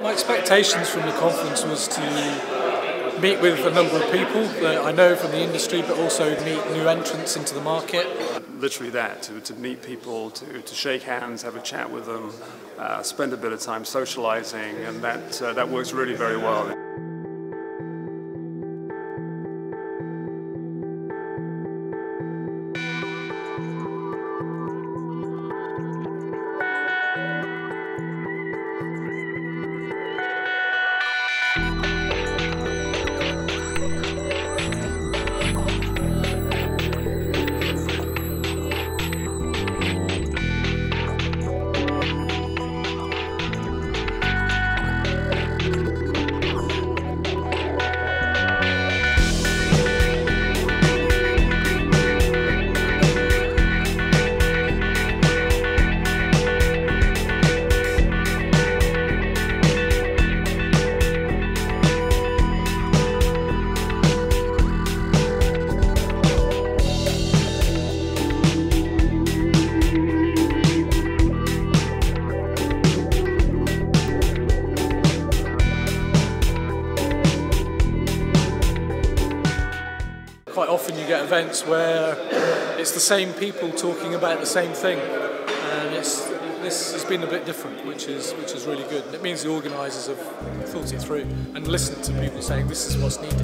My expectations from the conference was to meet with a number of people that I know from the industry, but also meet new entrants into the market. Literally that, to meet people, to shake hands, have a chat with them, spend a bit of time socializing, and that works really very well. Quite often you get events where it's the same people talking about the same thing, and this has been a bit different, which is really good. And it means the organisers have thought it through and listened to people saying this is what's needed.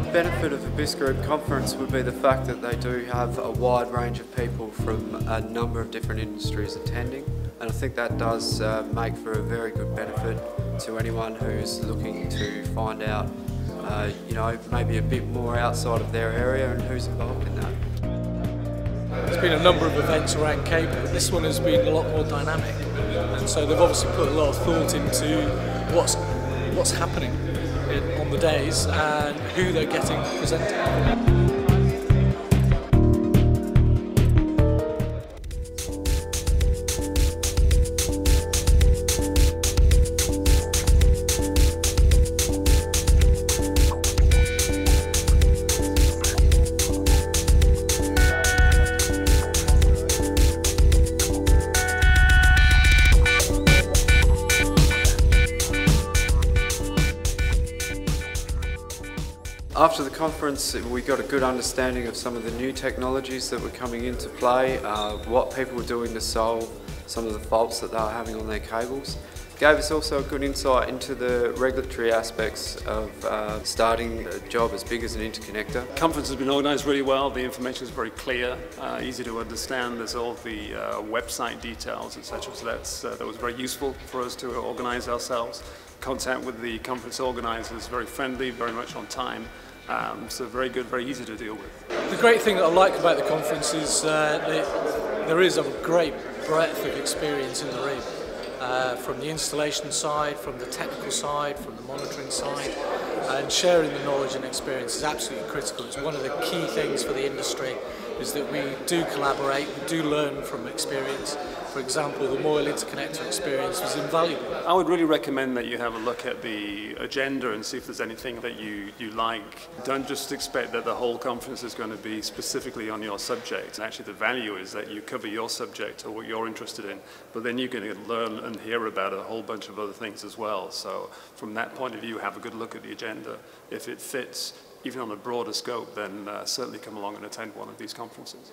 The benefit of the BIS Group conference would be the fact that they do have a wide range of people from a number of different industries attending, and I think that does make for a very good benefit to anyone who's looking to find out maybe a bit more outside of their area and who's involved in that. There's been a number of events around cable, but this one has been a lot more dynamic, and so they've obviously put a lot of thought into what's happening on the days and who they're getting presented. After the conference, we got a good understanding of some of the new technologies that were coming into play, what people were doing to solve some of the faults that they were having on their cables. Gave us also a good insight into the regulatory aspects of starting a job as big as an interconnector. The conference has been organised really well. The information is very clear, easy to understand. There's all the website details, etc. So that was very useful for us to organise ourselves. Contact with the conference organisers, very friendly, very much on time. So very good, very easy to deal with. The great thing that I like about the conference is there is a great breadth of experience in the room. From the installation side, from the technical side, from the monitoring side, and sharing the knowledge and experience is absolutely critical. It's one of the key things for the industry, is that we do collaborate, we do learn from experience. For example, the Moyle interconnector experience was invaluable. I would really recommend that you have a look at the agenda and see if there's anything that you like. Don't just expect that the whole conference is going to be specifically on your subject. Actually, the value is that you cover your subject or what you're interested in, but then you're going to learn and hear about a whole bunch of other things as well. So from that point of view, have a good look at the agenda. If it fits, even on a broader scope, then certainly come along and attend one of these conferences.